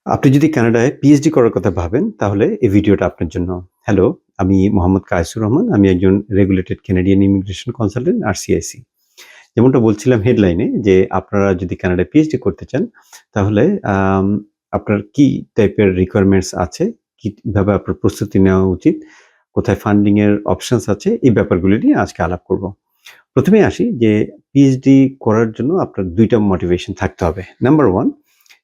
আপনি যদি কানাডায় পিএইচডি করার কথা ভাবেন, তাহলে এই ভিডিওটা আপনার জন্য। হ্যালো, আমি মোহাম্মদ কায়েসুর রহমান। আমি একজন regulated Canadian immigration consultant RCIC। যেমনটা বলছিলাম হেডলাইনে যে, আপনারা যদি কানাডায় পিএইচডি করতে চান, তাহলে আপনার কি টাইপের রিকোয়ারমেন্টস আছে, কিভাবে আপনার প্রস্তুতি নেওয়া উচিত, কোথায় ফান্ডিং এর অপশনস আছে, এই ব্যাপারগুলো নিয়ে আজকে আলাপ করব। প্রথমেই আসি যে, পিএইচডি করার জন্য আপনার ২ টা মোটিভেশন থাকতে হবে। নাম্বার 1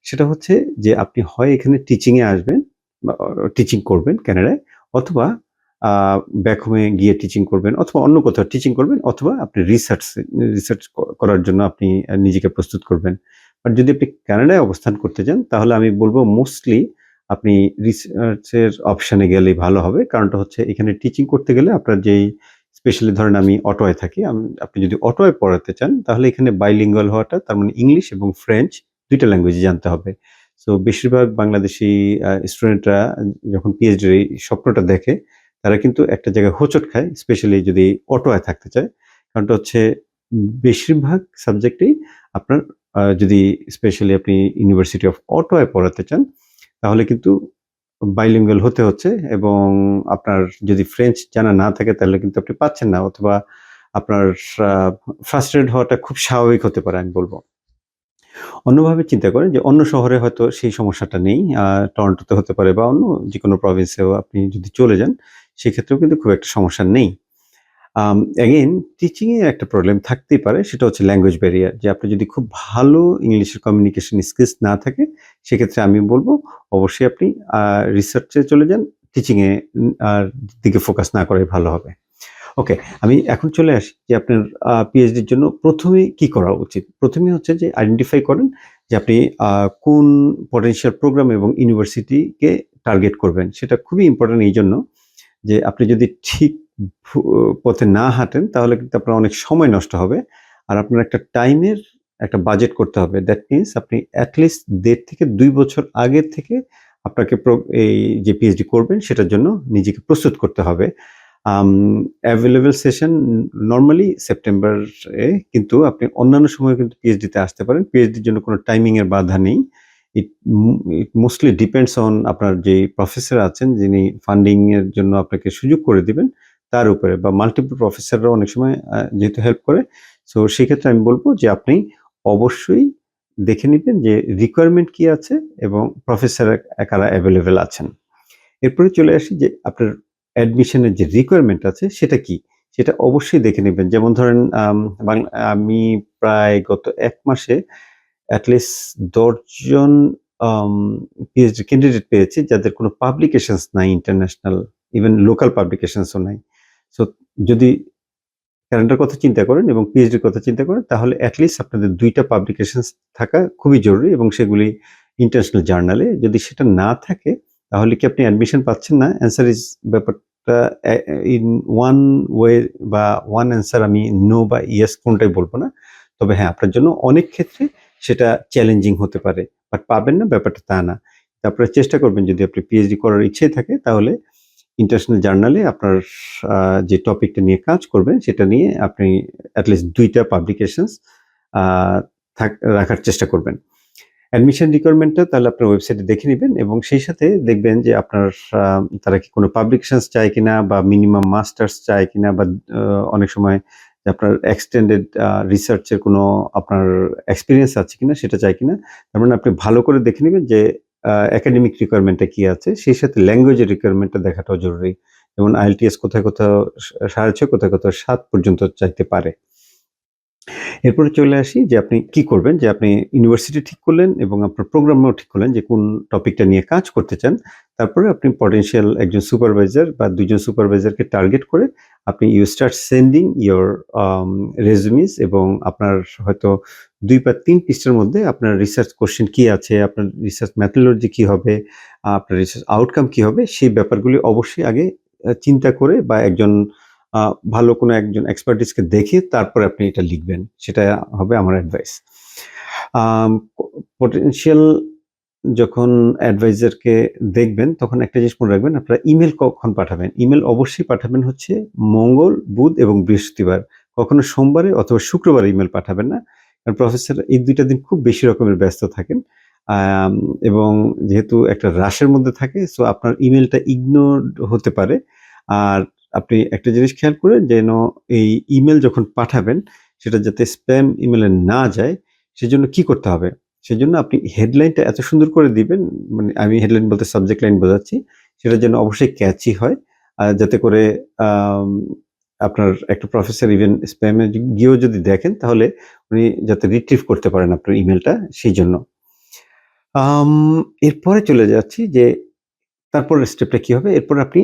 সেটা হচ্ছে যে আপনি হয় এখানে টিচিং এ আসবেন বা টিচিং করবেন কানাডায়, অথবা ব্যাক হোমে গিয়ে টিচিং করবেন, অথবা অন্য কোথাও টিচিং করবেন, অথবা আপনি রিসার্চ করার জন্য আপনি নিজেকে প্রস্তুত করবেন। বাট যদি আপনি কানাডায় অবস্থান করতে চান, তাহলে আমি বলব মোস্টলি আপনি রিসার্চের অপশনে গেলেই ভালো হবে। কারণটা হচ্ছে এখানে টিচিং করতে গেলে আপনার যেই স্পেশালি ধরেন আমি অটোয়ায় থাকি। আপনি যদি অটোয়ায় পড়াতে চান, তাহলে এখানে বাইলিঙ্গুয়াল হওয়াটা, তার মানে ইংলিশ এবং ফ্রেঞ্চ ২ টা ল্যাঙ্গুয়েজই জানতে হবে। সো বেশিরভাগ বাংলাদেশি স্টুডেন্টরা যখন পিএইচডির এই স্বপ্নটা দেখে, তারা কিন্তু একটা জায়গায় হোঁচট খায়, স্পেশালি যদি অটোয়ায় থাকতে চায়। কারণটা হচ্ছে বেশিরভাগ সাবজেক্টেই আপনার যদি স্পেশালি আপনি ইউনিভার্সিটি অফ অটোয়ায় পড়াতে চান, তাহলে কিন্তু বাইলিঙ্গুয়াল হতে হচ্ছে, এবং আপনার যদি ফ্রেঞ্চ জানা না থাকে, তাহলে কিন্তু আপনি পাচ্ছেন না, অথবা আপনার আ ফ্রাস্ট্রেটেড হওয়াটা খুব স্বাভাবিক হতে পারে আমি বলব। অন্যভাবে চিন্তা করেন যে অন্য শহরে হয়তো সেই সমস্যাটা নেই। টরন্টোতে হতে পারে বা অন্য যেকোনো প্রভিন্সেও আপনি যদি চলে যান, সেক্ষেত্রেও কিন্তু খুব একটা সমস্যা নেই। অ্যাগেইন টিচিং এ একটা প্রবলেম থাকতেই পারে, সেটা হচ্ছে ল্যাঙ্গুয়েজ ব্যারিয়ার। যে আপনি যদি খুব ভালো ইংলিশের কমিউনিকেশন স্কিলস না থাকে, সেক্ষেত্রে আমি বলব অবশ্যই আপনি আ রিসার্চ এ চলে যান। টিচিং এ আর দিকে ফোকাস না করাই ভালো হবে। ওকে, আমি এখন চলে আসি যে আপনার পিএইচডির জন্য ১ম এই কি করা উচিত? ১ম এ হচ্ছে যে আইডেন্টিফাই করেন যে আপনি আ কোন পটেনশিয়াল প্রোগ্রাম এবং ইউনিভার্সিটিকে টার্গেট করবেন। সেটা খুবই ইম্পোর্টেন্ট এইজন্য যে আপনি যদি ঠিক ভু পথে না হাঁটেন, তাহলে কিন্তু আপনার অনেক সময় নষ্ট হবে। আর আপনার একটা টাইমের একটা বাজেট করতে হবে। দ্যাট মিনস আপনি এট লিস্ট ১.৫ থেকে ২ বছর আগের থেকে আপনাকে এই যে পিএইচডি করবেন, সেটার জন্য নিজেকে প্রস্তুত করতে হবে। আম অ্যাভেইলেবল সেশন নরমালি সেপ্টেম্বরে, কিন্তু আপনি অন্যান্য সময়ে কিন্তু পিএইচডিতে আসতে পারেন। পিএইচডির জন্য কোনো টাইমিং এর বাধা নেই। ইট ইট মোস্টলি ডিপেন্ডস অন আপনার যেই প্রফেসর আছেন, যিনি ফান্ডিং এর জন্য আপনাকে সুযোগ করে দিবেন, তার উপরে, বা মাল্টিপল প্রফেসররাও অনেক সময় যেহেতু হেল্প করে। সো সেক্ষেত্রে আমি বলব যে আপনি অবশ্যই দেখে নিবেন যে রিকোয়ারমেন্ট কি আছে এবং প্রফেসর কারা এভেইলেবল আছেন। এরপরে চলে আসি যে আপনার অ্যাডমিশনের যে রিকোয়ারমেন্ট আছে সেটা কি? সেটা অবশ্যই দেখে নিবেন। যেমন ধরেন আমি প্রায় গত ১ মাসে এট লিস্ট ১০ জন আম পিএইচডি ক্যান্ডিডেট পেয়েছি, যাদের কোনো পাবলিকেশনস নাই ইন্টারন্যাশনাল, ইভেন লোকাল পাবলিকেশনস ও নাই। সো যদি ক্যানাডার কথা চিন্তা করেন এবং পিএইচডির কথা চিন্তা করেন, তাহলে এট লিস্ট আপনাদের ২ টা পাবলিকেশনস থাকা খুবই জরুরি, এবং সেগুলি ইন্টারন্যাশনাল জার্নালে। যদি সেটা না থাকে, তাহলে কি আপনি অ্যাডমিশন পাচ্ছেন না? অ্যান্সার ইস ব্যাপারটা ইন ওয়ান ওয়ে বা ওয়ান অ্যান্সার আমি নো বা ইয়েস কোনটাই বলব না। তবে হ্যাঁ, আপনার জন্য অনেক ক্ষেত্রে সেটা চ্যালেঞ্জিং হতে পারে। বাট পাবেন না ব্যাপারটা তা না। আপনারা চেষ্টা করবেন, যদি আপনি পিএইচডি করার ইচ্ছে থাকে, তাহলে ইন্টারন্যাশনাল জার্নালে আপনার যে টপিকটা নিয়ে কাজ করবেন, সেটা নিয়ে আপনি এটলিস্ট ২ টা পাবলিকেশনস আ রাখার চেষ্টা করবেন। অ্যাডমিশন রিকোয়ারমেন্টটা তাহলে আপনার ওয়েবসাইটে দেখে নিবেন, এবং সেই সাথে দেখবেন যে আপনার আ তারা কি কোনো পাবলিকেশনস চায় কিনা, বা মিনিমাম মাস্টার্স চায় কিনা, বা আ অনেক সময় যে আপনার এক্সটেন্ডেড রিসার্চ এর কোনো আপনার এক্সপেরিয়েন্স আছে কিনা, সেটা চায় কিনা। তার মানে আপনি ভালো করে দেখে নিবেন যে একাডেমিক রিকোয়ারমেন্ট টা কি আছে। সেই সাথে ল্যাঙ্গুয়েজের রিকোয়ারমেন্ট টা দেখাটাও জরুরি। যেমন IELTS কোথাও, কোথাও ৬.৫ কোথাও, কোথাও ৭ পর্যন্ত চাইতে পারে। এরপরে চলে আসি যে আপনি কি করবেন, যে আপনি ইউনিভার্সিটি ঠিক করলেন এবং আপনার প্রোগ্রামও ঠিক করলেন যে কোন টপিকটা নিয়ে কাজ করতে চান। তারপরে আপনি পটেনশিয়াল একজন সুপারভাইজার বা ২ জন সুপারভাইজারকে টার্গেট করে আপনি ইউ স্টার্ট সেন্ডিং ইওর রেজুমিস, এবং আপনার হয়তো ২ বা ৩ পৃষ্ঠার মধ্যে আপনার রিসার্চ কোয়েশ্চেন কি আছে, আপনার রিসার্চ মেথোডলজি কি হবে, আপনার রিসার্চ আউটকাম কি হবে, সেই ব্যাপারগুলি অবশ্যই আগে চিন্তা করে, বা একজন আ ভালো কোনো একজন এক্সপার্টিসকে দেখে তারপরে আপনি এটা লিখবেন। সেটা হবে আমার অ্যাডভাইস। আম প পটেনশিয়াল যখন অ্যাডভাইজারকে দেখবেন, তখন একটা জিনিস মনে রাখবেন, আপনারা ইমেইল কখন পাঠাবেন? ইমেইল অবশ্যই পাঠাবেন হচ্ছে মঙ্গল, বুধ এবং বৃহস্পতিবার। কখনো সোমবারে অথবা শুক্রবারে ইমেইল পাঠাবেন না। কারণ প্রফেসর এই ২ টা দিন খুব বেশি রকমের ব্যস্ত থাকেন। এবং যেহেতু একটা রাশের মধ্যে থাকে, সো আপনার ইমেলটা ইগনোর হতে পারে। আর আপনি একটা জিনিস খেয়াল করেন যেন এই ইমেল যখন পাঠাবেন সেটা যাতে স্প্যাম ইমেলে না যায়, সেজন্য কি করতে হবে? সেজন্য আপনি হেডলাইনটা এত সুন্দর করে দিবেন, মানে আমি হেডলাইন বলতে সাবজেক্ট লাইন বোঝাচ্ছি, সেটা যেন অবশ্যই ক্যাচি হয়। যাতে করে আম আপনার একটা প্রফেসর ইভেন স্প্যামে গিয়েও যদি দেখেন তাহলে উনি যাতে রিট্রিভ করতে পারেন আপনার ইমেলটা, সেইজন্য। আম এরপরে চলে যাচ্ছি যে তারপরের স্টেপটা কি হবে? এরপর আপনি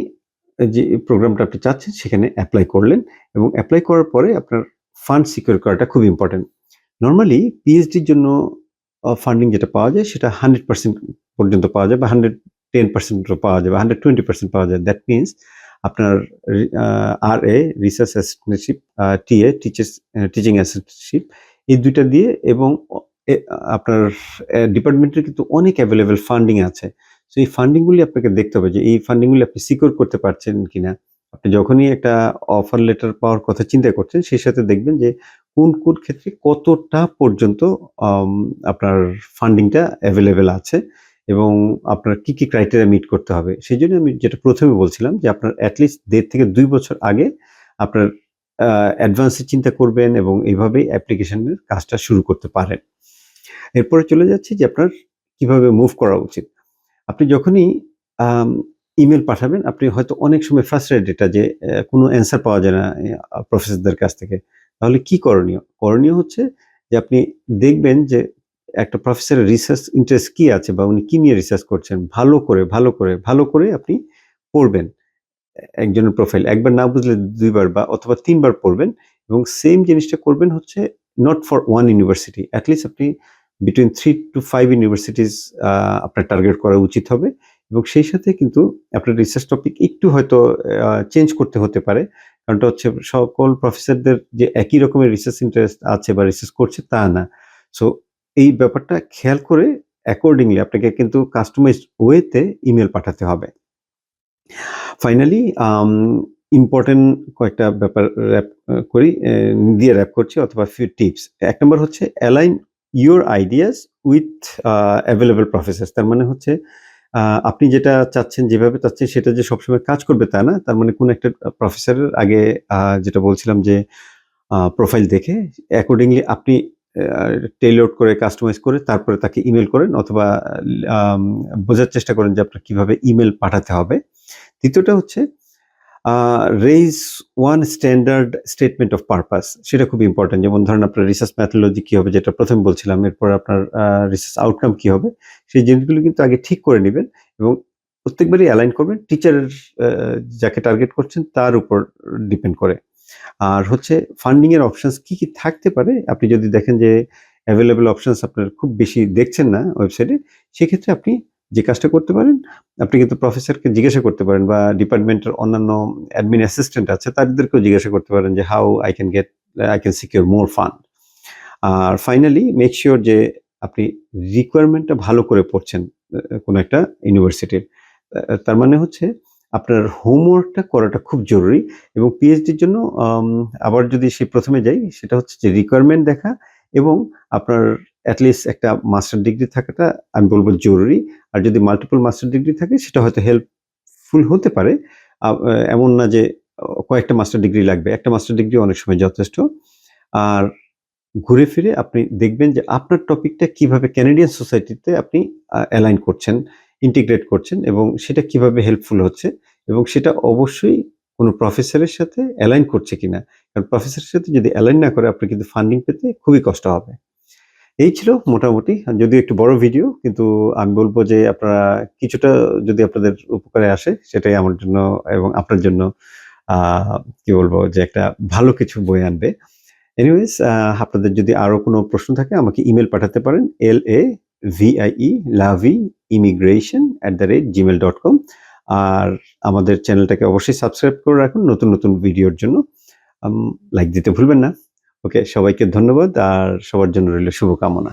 যে প্রোগ্রামটা আপনি চাচ্ছেন সেখানে এপ্লাই করলেন এবং এপ্লাই করার পরে আপনার ফান্ড সিকিউর করাটা খুব ইম্পোর্টেন্ট। নরমালি পিএইচডির জন্য ফান্ডিং যেটা পাওয়া যায় সেটা 100% পর্যন্ত পাওয়া যায় বা 110% ও পাওয়া যায় বা 120% পাওয়া যায়। দ্যাট মিনস আপনার RA research assistantship, TA teaching assistantship, এই ২ টা দিয়ে এবং আপনার ডিপার্টমেন্টের কিন্তু অনেক এভেইলেবল ফান্ডিং আছে। সো এই ফান্ডিংগুলি আপনাকে দেখতে হবে যে এই ফান্ডিংগুলি আপনি সিকিউর করতে পারছেন কিনা। আপনি যখনই একটা অফার লেটার পাওয়ার কথা চিন্তা করছেন, সেই সাথে দেখবেন যে কোন ক্ষেত্রে কতটা পর্যন্ত আম আপনার ফান্ডিংটা এভেইলেবল আছে এবং আপনার কি ক্রাইটেরিয়া মিট করতে হবে। সেজন্য আমি যেটা ১ম এ বলছিলাম যে আপনার এট লিস্ট ১.৫ থেকে ২ বছর আগে আপনার অ্যাডভান্স এ চিন্তা করবেন এবং এভাবেই অ্যাপ্লিকেশনের কাজটা শুরু করতে পারেন। এরপরে চলে যাচ্ছি যে আপনার কিভাবে মুভ করা উচিত। আপনি যখনই আম ইমেইল পাঠাবেন, আপনি হয়তো অনেক সময় ফ্রাস্ট্রেটেড এটা যে কোনো অ্যান্সার পাওয়া যায় না প্রফেসরদের কাছ থেকে। তাহলে কি করণীয়? করণীয় হচ্ছে যে আপনি দেখবেন যে একটা প্রফেসরের রিসার্চ ইন্টারেস্ট কি আছে বা উনি কি নিয়ে রিসার্চ করছেন, ভালো করে আপনি পড়বেন। একজনের প্রোফাইল একবার না বুঝলে ২ বার বা অথবা ৩ বার পড়বেন এবং সেম জিনিসটা করবেন হচ্ছে not for one university. At least আপনি বিটুইন 3 to 5 ইউনিভার্সিটিজ আপনার টার্গেট করা উচিত হবে এবং সেই সাথে কিন্তু আপনার রিসার্চ টপিক একটু হয়তো চেঞ্জ করতে হতে পারে। কারণটা হচ্ছে সকল প্রফেসরদের যে একই রকমের রিসার্চ ইন্টারেস্ট আছে বা রিসার্চ করছে তা না। সো এই ব্যাপারটা খেয়াল করে অ্যাকর্ডিংলি আপনাকে কিন্তু কাস্টমাইজড ওয়েতে ইমেইল পাঠাতে হবে। ফাইনালি ইম্পোর্টেন্ট কয়েকটা ব্যাপার র‍্যাপ করি, দিয়ে র‍্যাপ করছি অথবা ফিউ টিপস। ১ নম্বর হচ্ছে align your ideas with available professors. তার মানে হচ্ছে আপনি যেটা চাচ্ছেন, যেভাবে চাচ্ছেন সেটা যে সবসময় কাজ করবে তা না। তার মানে কোন একটা প্রফেসরের আগে যেটা বলছিলাম যে প্রোফাইল দেখে অ্যাকর্ডিংলি আপনি টেইলরড করে কাস্টমাইজ করে তারপরে তাকে ইমেইল করেন অথবা আম বোঝার চেষ্টা করেন যে আপনার কিভাবে ইমেইল পাঠাতে হবে। দ্বিতীয়টা হচ্ছে raise one standard statement of purpose. সেটা খুব ইম্পোর্টেন্ট। যেমন ধরেন আপনার রিসার্চ মেথোডলজি কি হবে, যেটা ১ম বলছিলাম। এরপর আপনার রিসার্চ আউটকাম কি হবে, সেই জিনিসগুলো কিন্তু আগে ঠিক করে নিবেন এবং প্রত্যেকবারই অ্যালাইন করবেন টিচারের যাকে টার্গেট করছেন তার উপর ডিপেন্ড করে। আর হচ্ছে ফান্ডিং এর অপশনস কি থাকতে পারে, আপনি যদি দেখেন যে এভেইলেবল অপশনস আপনার খুব বেশি দেখছেন না ওয়েবসাইটে, সেক্ষেত্রে আপনি যে কাজটা করতে পারেন, আপনি কিন্তু প্রফেসরকে জিজ্ঞাসা করতে পারেন বা ডিপার্টমেন্টের অন্যান্য অ্যাডমিন অ্যাসিস্ট্যান্ট আছে তাদেরকেও জিজ্ঞাসা করতে পারেন যে how I can secure more fund. আর ফাইনালি মেক সিউর যে আপনি রিকোয়ারমেন্টটা ভালো করে পড়ছেন কোনো একটা ইউনিভার্সিটির। তার মানে হচ্ছে আপনার হোমওয়ার্কটা করাটা খুব জরুরি এবং পিএইচডির জন্য আবার যদি সেই ১ম এ যাই, সেটা হচ্ছে যে রিকোয়ারমেন্ট দেখা এবং আপনার এট লিস্ট একটা মাস্টার ডিগ্রি থাকাটা আমি বলব জরুরি। আর যদি মাল্টিপল মাস্টার ডিগ্রি থাকে সেটা হয়তো হেল্পফুল হতে পারে। এমন না যে কয়েকটা মাস্টার ডিগ্রি লাগবে। একটা মাস্টার ডিগ্রি অনেক সময় যথেষ্ট। আর ঘুরে ফিরে আপনি দেখবেন যে আপনার টপিকটা কিভাবে কানাডিয়ান সোসাইটিতে আপনি অ্যালাইন করছেন, ইন্টিগ্রেট করছেন এবং সেটা কিভাবে হেল্পফুল হচ্ছে এবং সেটা অবশ্যই কোনো প্রফেসরের সাথে অ্যালাইন করছে কিনা। কারণ প্রফেসরের সাথে যদি অ্যালাইন না করে আপনার কিন্তু ফান্ডিং পেতে খুবই কষ্ট হবে। এই ছিল মোটামুটি। যদিও একটু বড় ভিডিও, কিন্তু আমি বলব যে আপনারা কিছুটা যদি আপনাদের উপকারে আসে সেটাই আমার জন্য এবং আপনার জন্য আ কি বলবো যে একটা ভালো কিছু বয়ে আনবে। এনিওয়েজ, আপনাদের যদি আরো কোনো প্রশ্ন থাকে আমাকে ইমেইল পাঠাতে পারেন lavie.immigration@gmail.com। আর আমাদের চ্যানেলটাকে অবশ্যই সাবস্ক্রাইব করে রাখুন নতুন ভিডিওর জন্য। লাইক দিতে ভুলবেন না। ওকে, সবাইকে ধন্যবাদ আর সবার জন্য রইল শুভকামনা।